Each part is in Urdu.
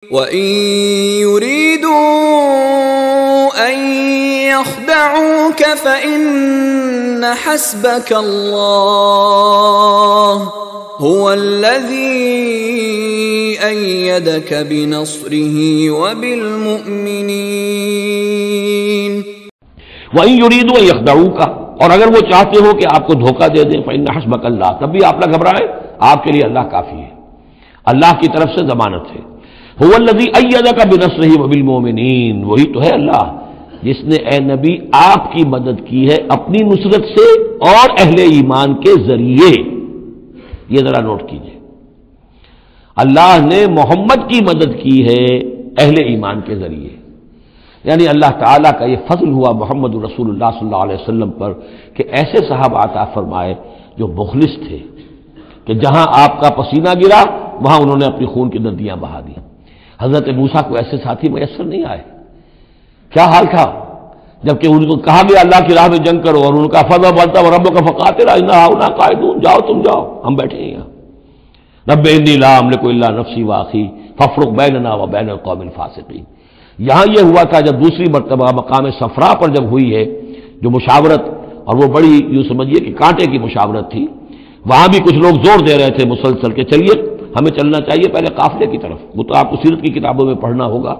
وَإِن يُرِيدُوا أَن يَخْدَعُوكَ فَإِنَّ حَسْبَكَ اللَّهُ هُوَ الَّذِي أَيَّدَكَ بِنَصْرِهِ وَبِالْمُؤْمِنِينَ وَإِن يُرِيدُوا أَن يَخْدَعُوكَ، اور اگر وہ چاہتے ہو کہ آپ کو دھوکہ دے دیں، فَإِنَّ حَسْبَكَ اللَّهُ، تب بھی آپ نہ گھبرائیں، آپ کے لیے اللہ کافی ہے، اللہ کی طرف سے ضمانت ہے۔ هو الذی ایدک بنصرہ وبالمؤمنین، وہی تو ہے اللہ جس نے اے نبی آپ کی مدد کی ہے اپنی نصرت سے اور اہل ایمان کے ذریعے۔ یہ ذرا نوٹ کیجئے، اللہ نے محمد کی مدد کی ہے اہل ایمان کے ذریعے، یعنی اللہ تعالیٰ کا یہ فضل ہوا محمد رسول اللہ صلی اللہ علیہ وسلم پر کہ ایسے صحابہ عطا فرمائے جو مخلص تھے، کہ جہاں آپ کا پسینہ گرا وہاں انہوں نے اپنی خون کی ندیاں بہا دی۔ حضرت موسیٰ کو ایسے ساتھی میسر نہیں آئے، کیا حال تھا جبکہ ان کو کہا گیا اللہ کی راہ میں جنگ کرو، اور ان کا فضل بنتا ربک فقاتل انا ہاؤنا قاعدون، جاؤ تم جاؤ، ہم بیٹھے ہیں یہاں۔ رب انی لا املک الا نفسی واخی فافرق بیننا وبین القوم الفاسقین۔ یہاں یہ ہوا تھا جب دوسری مرتبہ مقام صفرا پر جب ہوئی ہے جو مشاورت، اور وہ بڑی یوں سمجھیے کہ کانٹے کی مشاورت تھی، وہاں بھی کچھ لوگ زور دے رہے تھے مسلسل کہ چلیے ہمیں چلنا چاہیے پہلے قافلے کی طرف، وہ تو آپ کو سیرت کی کتابوں میں پڑھنا ہوگا،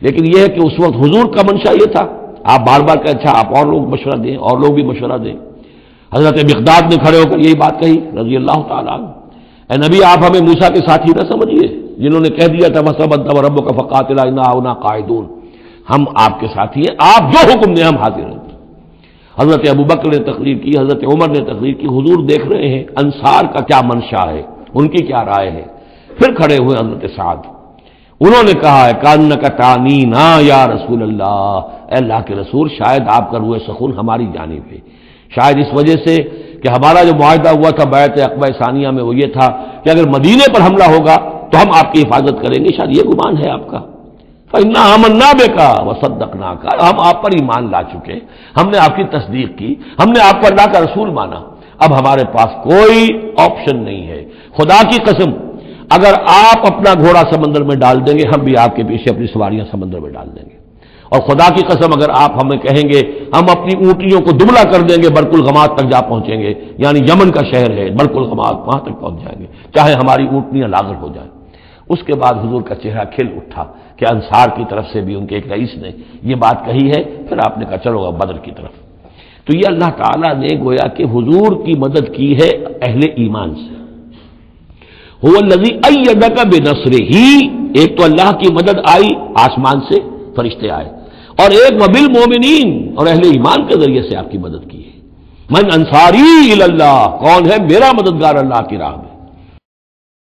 لیکن یہ ہے کہ اس وقت حضور کا منشا یہ تھا، آپ بار بار کہ اچھا آپ اور لوگ مشورہ دیں، اور لوگ بھی مشورہ دیں۔ حضرت مقداد نے کھڑے ہو کر یہی بات کہی رضی اللہ تعالیٰ عنہ، اے نبی آپ ہمیں موسیٰ کے ساتھی نہ سمجھیے جنہوں نے کہہ دیا تھا وَسَبَّنْتَ وَرَبُّكَ فَقَاتِلَا إِنَّا هُنَا قَاعِدُونَ، ہم آپ کے ساتھی ہیں، آپ جو حکم دیں ہم حاضر ہیں۔ حضرت ابوبکر نے تقریر کی، حضرت عمر نے تقریر کی، حضور دیکھ رہے ہیں انصار کا کیا منشا ہے، ان کی کیا رائے ہے۔ پھر کھڑے ہوئے حضرت سعد، انہوں نے کہا ہے کانک تعنینا یا رسول اللہ، اے اللہ کے رسول شاید آپ کا روح سخن ہماری جانب ہے، شاید اس وجہ سے کہ ہمارا جو معاہدہ ہوا تھا بیعت عقبہ ثانیہ میں وہ یہ تھا کہ اگر مدینے پر حملہ ہوگا تو ہم آپ کی حفاظت کریں گے، شاید یہ گمان ہے آپ کا۔ فَإِنَّا آمَنَّا بِكَ وَصَدَّقْنَاكَ، ہم آپ پر ایمان لا چکے، ہم نے آپ کی تصدیق کی، ہم نے آپ کو اللہ کا رسول مانا، اب ہمارے پاس کوئی آپشن نہیں ہے۔ خدا کی قسم اگر آپ اپنا گھوڑا سمندر میں ڈال دیں گے ہم بھی آپ کے پیچھے اپنی سواریاں سمندر میں ڈال دیں گے، اور خدا کی قسم اگر آپ ہمیں کہیں گے ہم اپنی اونٹیوں کو دبلا کر دیں گے برق الغمات تک جا پہنچیں گے، یعنی یمن کا شہر ہے برق الغمات، وہاں تک پہنچ جائیں گے چاہے ہماری اونٹنیاں لاغر ہو جائیں۔ اس کے بعد حضور کا چہرہ کھل اٹھا کہ انصار کی طرف سے بھی ان کے ایک رئیس نے یہ بات کہی ہے، پھر آپ نے کہا چلو بدر کی طرف۔ تو یہ اللہ تعالیٰ نے گویا کہ حضور کی مدد کی ہے اہل ایمان سے۔ هو الذی ایدک بنصرہ، ایک تو اللہ کی مدد آئی آسمان سے، فرشتے آئے، اور ایک وبالمؤمنین، اور اہل ایمان کے ذریعے سے آپ کی مدد کی ہے۔ من انصاری الی اللہ، کون ہے میرا مددگار اللہ کی راہ میں۔